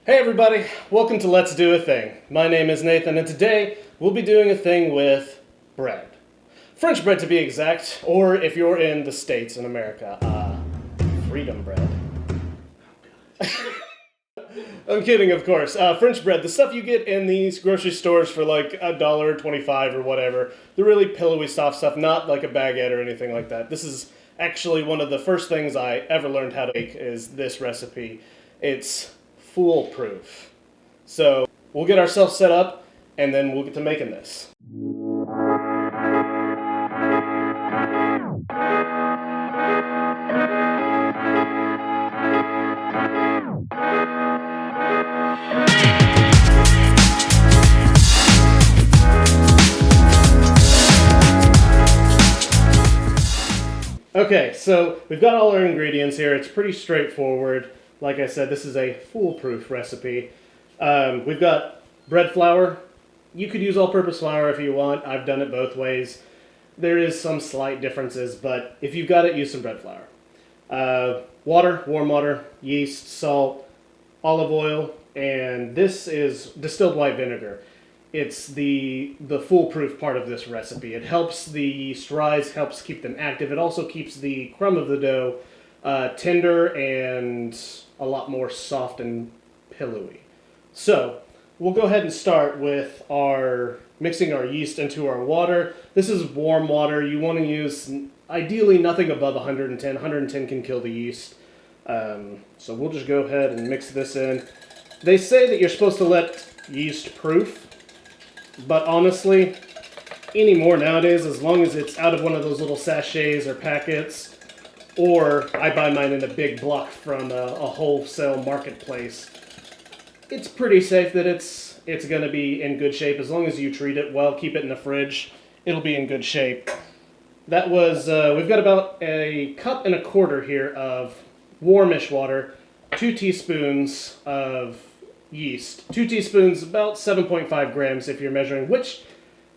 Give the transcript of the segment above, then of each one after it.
Hey everybody, welcome to Let's Do a Thing. My name is Nathan and today we'll be doing a thing with bread. French bread to be exact, or if you're in the States in America, freedom bread. I'm kidding, of course. French bread, the stuff you get in these grocery stores for like $1.25 or whatever. The really pillowy soft stuff, not like a baguette or anything like that. This is actually one of the first things I ever learned how to make is this recipe. It's foolproof. So we'll get ourselves set up and then we'll get to making this. Okay, so we've got all our ingredients here. It's pretty straightforward. Like I said, this is a foolproof recipe. We've got bread flour. You could use all-purpose flour if you want. I've done it both ways. There is some slight differences, but if you've got it, use some bread flour. Water, warm water, yeast, salt, olive oil, and this is distilled white vinegar. It's the foolproof part of this recipe. It helps the yeast rise, helps keep them active. It also keeps the crumb of the dough tender and a lot more soft and pillowy. So we'll go ahead and start with mixing our yeast into our water. This is warm water. You want to use ideally nothing above 110. 110 can kill the yeast. So we'll just go ahead and mix this in. They say that you're supposed to let yeast proof, but honestly, anymore nowadays, as long as it's out of one of those little sachets or packets, or I buy mine in a big block from a wholesale marketplace, it's pretty safe that it's going to be in good shape. As long as you treat it well, keep it in the fridge, it'll be in good shape. That was, we've got about 1.25 cups here of warmish water, 2 teaspoons of yeast, 2 teaspoons, about 7.5 grams if you're measuring, which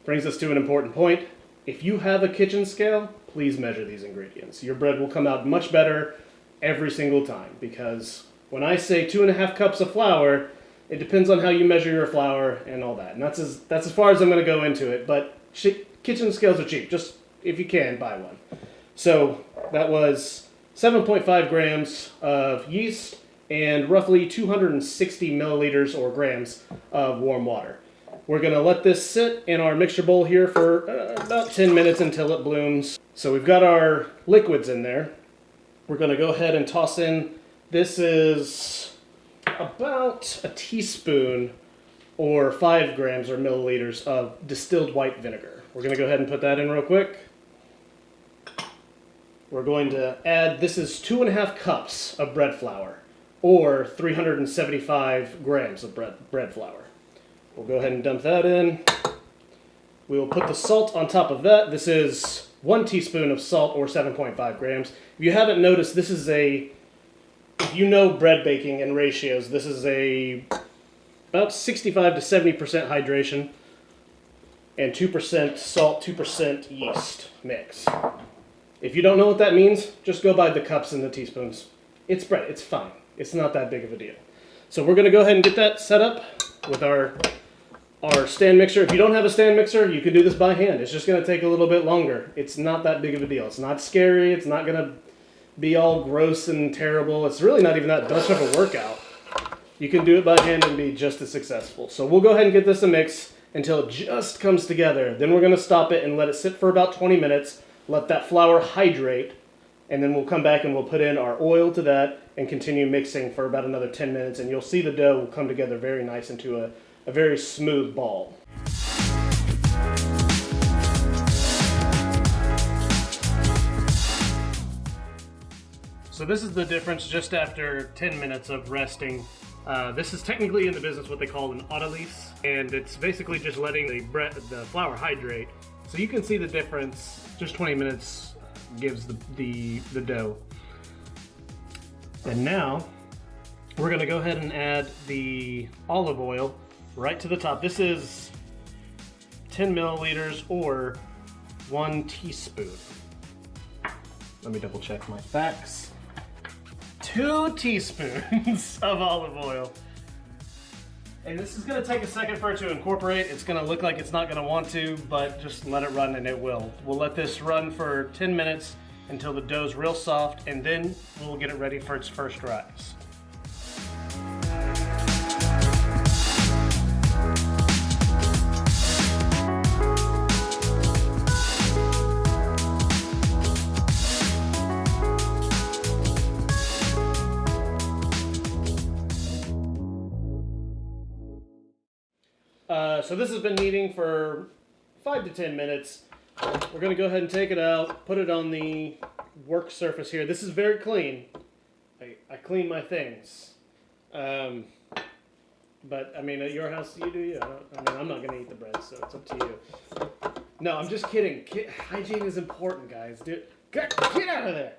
brings us to an important point. If you have a kitchen scale, please measure these ingredients. Your bread will come out much better every single time, because when I say 2.5 cups of flour, it depends on how you measure your flour and all that. And that's as far as I'm going to go into it, but kitchen scales are cheap. Just, if you can, buy one. So that was 7.5 grams of yeast and roughly 260 milliliters or grams of warm water. We're going to let this sit in our mixture bowl here for about 10 minutes until it blooms. So we've got our liquids in there. We're going to go ahead and toss in, this is about a teaspoon or 5 grams or milliliters of distilled white vinegar. We're going to go ahead and put that in real quick. We're going to add, this is 2.5 cups of bread flour, or 375 grams of bread flour. We'll go ahead and dump that in. We will put the salt on top of that. This is 1 teaspoon of salt, or 7.5 grams. If you haven't noticed, this is if you know bread baking and ratios, this is about 65 to 70% hydration and 2% salt, 2% yeast mix. If you don't know what that means, just go by the cups and the teaspoons. It's bread, it's fine. It's not that big of a deal. So we're going to go ahead and get that set up with our stand mixer. If you don't have a stand mixer, you can do this by hand. It's just going to take a little bit longer. It's not that big of a deal. It's not scary. It's not going to be all gross and terrible. It's really not even that much of a workout. You can do it by hand and be just as successful. So we'll go ahead and get this a mix until it just comes together. Then we're going to stop it and let it sit for about 20 minutes. Let that flour hydrate. And then we'll come back and we'll put in our oil to that and continue mixing for about another 10 minutes. And you'll see the dough will come together very nice into a very smooth ball. So this is the difference just after 10 minutes of resting. This is technically in the business what they call an Autolyse, and it's basically just letting the flour hydrate. So you can see the difference. Just 20 minutes gives the dough. And now we're going to go ahead and add the olive oil right to the top. This is 10 milliliters or 1 teaspoon. Let me double check my facts. 2 teaspoons of olive oil. And this is going to take a second for it to incorporate. It's going to look like it's not going to want to, but just let it run and it will. We'll let this run for 10 minutes until the dough's real soft, and then we'll get it ready for its first rise. So this has been kneading for 5 to 10 minutes. We're going to go ahead and take it out, put it on the work surface here. This is very clean. I clean my things. But, I mean, at your house, you do you. I'm not going to eat the bread, so it's up to you. No, I'm just kidding. Hygiene is important, guys. Dude, get out of there.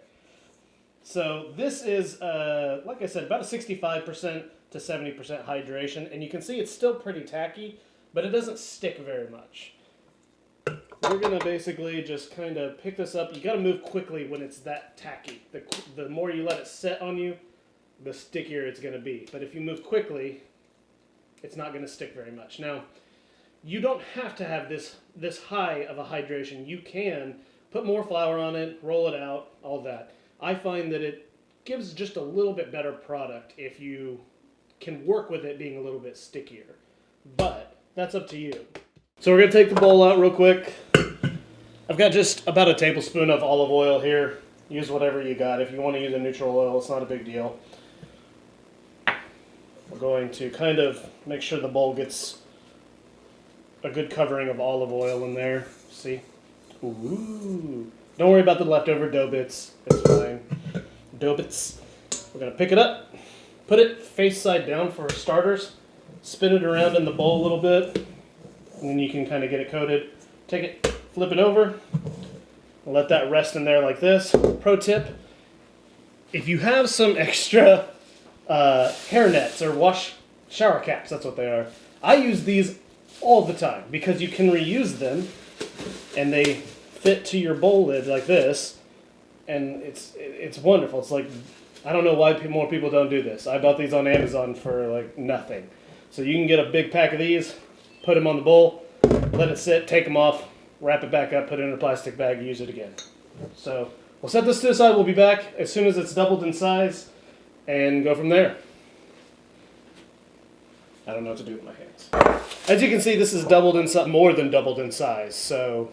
So this is, like I said, about a 65% to 70% hydration. And you can see it's still pretty tacky, but it doesn't stick very much. We're going to basically just kind of pick this up. You got to move quickly when it's that tacky. The more you let it set on you, the stickier it's going to be. But if you move quickly, it's not going to stick very much. Now, you don't have to have this high of a hydration. You can put more flour on it, roll it out, all that. I find that it gives just a little bit better product if you can work with it being a little bit stickier. But that's up to you. So we're going to take the bowl out real quick. I've got just about a tablespoon of olive oil here. Use whatever you got. If you want to use a neutral oil, it's not a big deal. We're going to kind of make sure the bowl gets a good covering of olive oil in there. See? Ooh. Don't worry about the leftover dough bits. It's fine. Dough bits. We're going to pick it up, put it face side down for starters, spin it around in the bowl a little bit, and then you can kind of get it coated. Take it, flip it over, and let that rest in there like this. Pro tip, if you have some extra hair nets or shower caps, that's what they are. I use these all the time because you can reuse them and they fit to your bowl lid like this, and it's wonderful. It's like, I don't know why more people don't do this. I bought these on Amazon for like nothing. So you can get a big pack of these, put them on the bowl, let it sit, take them off, wrap it back up, put it in a plastic bag, and use it again. So we'll set this to the side. We'll be back as soon as it's doubled in size and go from there. I don't know what to do with my hands. As you can see, this is doubled in more than doubled in size. So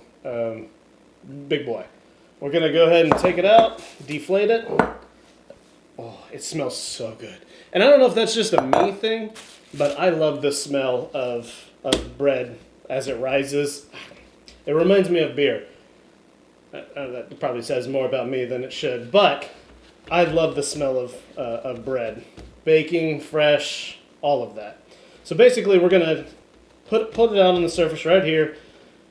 big boy. We're going to go ahead and take it out, deflate it. Oh, it smells so good. And I don't know if that's just a me thing, but I love the smell of bread as it rises. It reminds me of beer. That probably says more about me than it should, but I love the smell of bread. Baking, fresh, all of that. So basically we're going to put it out on the surface right here.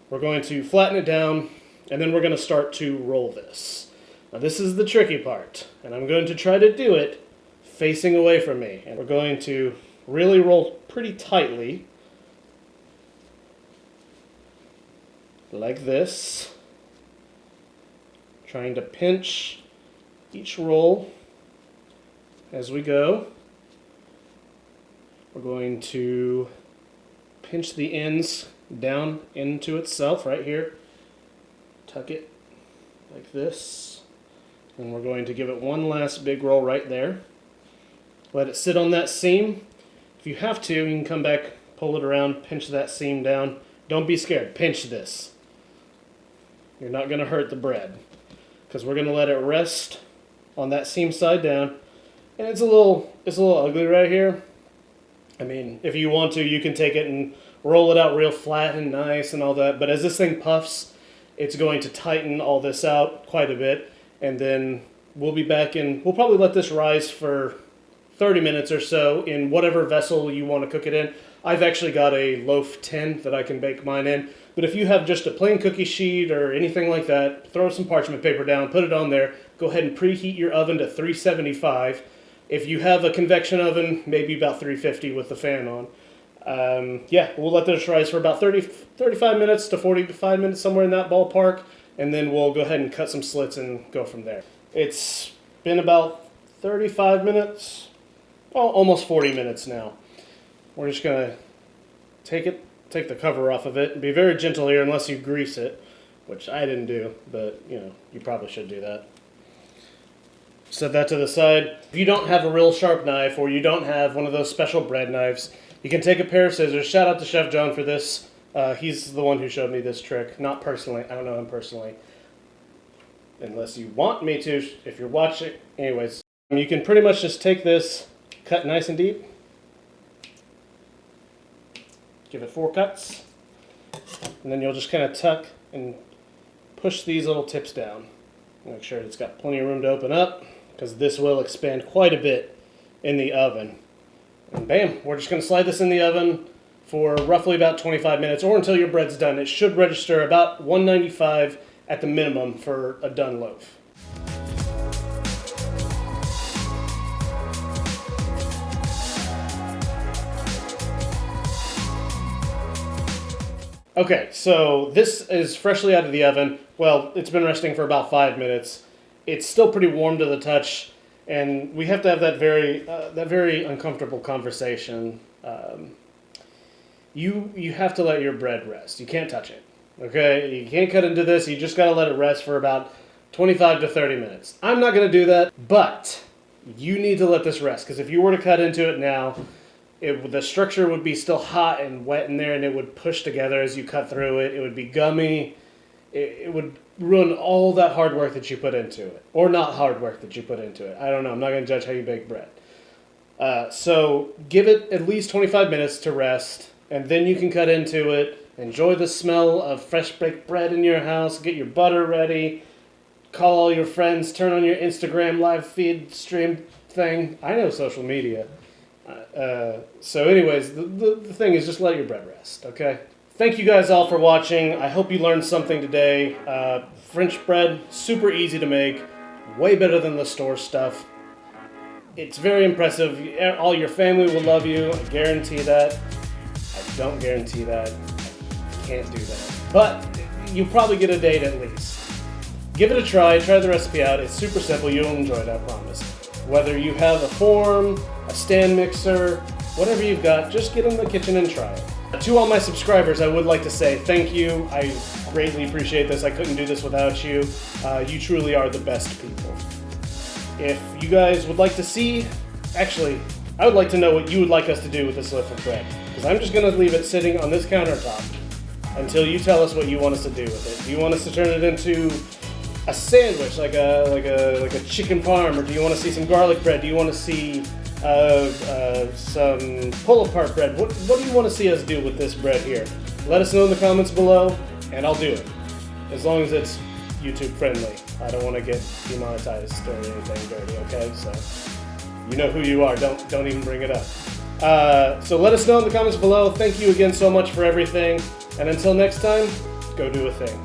We're going to flatten it down, and then we're going to start to roll this. Now this is the tricky part, and I'm going to try to do it facing away from me. And we're going to really roll pretty tightly, like this, trying to pinch each roll as we go. We're going to pinch the ends down into itself right here, tuck it like this, and we're going to give it one last big roll right there. Let it sit on that seam. If you have to, you can come back, pull it around, pinch that seam down. Don't be scared. Pinch this. You're not going to hurt the bread because we're going to let it rest on that seam side down. And it's a little ugly right here. I mean, if you want to, you can take it and roll it out real flat and nice and all that. But as this thing puffs, it's going to tighten all this out quite a bit. And then we'll be back in. We'll probably let this rise for 30 minutes or so in whatever vessel you want to cook it in. I've actually got a loaf tin that I can bake mine in. But if you have just a plain cookie sheet or anything like that, throw some parchment paper down, put it on there. Go ahead and preheat your oven to 375. If you have a convection oven, maybe about 350 with the fan on. Yeah, we'll let this rise for about 35 minutes to 45 minutes, somewhere in that ballpark. And then we'll go ahead and cut some slits and go from there. It's been about 35 minutes, well, almost 40 minutes now. we're just gonna take the cover off of it, and be very gentle here unless you grease it, which I didn't do, but you know, you probably should do that. Set that to the side. If you don't have a real sharp knife, or you don't have one of those special bread knives, you can take a pair of scissors. Shout out to Chef John for this. He's the one who showed me this trick. Not personally. I don't know him personally. Unless you want me to, if you're watching. Anyways, you can pretty much just take this, cut nice and deep. Give it 4 cuts. And then you'll just kind of tuck and push these little tips down. Make sure it's got plenty of room to open up, because this will expand quite a bit in the oven. And bam, we're just going to slide this in the oven for roughly about 25 minutes, or until your bread's done. It should register about 195 at the minimum for a done loaf. Okay, so this is freshly out of the oven. Well, it's been resting for about 5 minutes. It's still pretty warm to the touch, and we have to have that very uncomfortable conversation. You have to let your bread rest. You can't touch it, okay? You can't cut into this. You just got to let it rest for about 25 to 30 minutes. I'm not going to do that, but you need to let this rest, because if you were to cut into it now, the structure would be still hot and wet in there, and it would push together as you cut through it. It would be gummy. It would ruin all that hard work that you put into it. Or not hard work that you put into it. I don't know. I'm not going to judge how you bake bread. So give it at least 25 minutes to rest, and then you can cut into it. Enjoy the smell of fresh baked bread in your house. Get your butter ready. Call all your friends. Turn on your Instagram live feed stream thing. I know social media. So anyways, the thing is, just let your bread rest, okay? Thank you guys all for watching. I hope you learned something today. French bread, super easy to make. Way better than the store stuff. It's very impressive. All your family will love you. I guarantee that. I don't guarantee that. I can't do that. But you'll probably get a date at least. Give it a try. Try the recipe out. It's super simple. You'll enjoy it, I promise. Whether you have a form, a stand mixer, whatever you've got, just get in the kitchen and try it. To all my subscribers, I would like to say thank you. I greatly appreciate this. I couldn't do this without you. You truly are the best people. If you guys would like to see, actually, I would like to know what you would like us to do with this loaf of bread, because I'm just going to leave it sitting on this countertop until you tell us what you want us to do with it. Do you want us to turn it into a sandwich, like a chicken parm, or do you want to see some garlic bread? Do you want to see some pull-apart bread? What do you want to see us do with this bread here? Let us know in the comments below, and I'll do it, as long as it's YouTube friendly. I don't want to get demonetized or anything dirty, okay? So you know who you are. Don't even bring it up. So let us know in the comments below. Thank you again so much for everything, and until next time, go do a thing.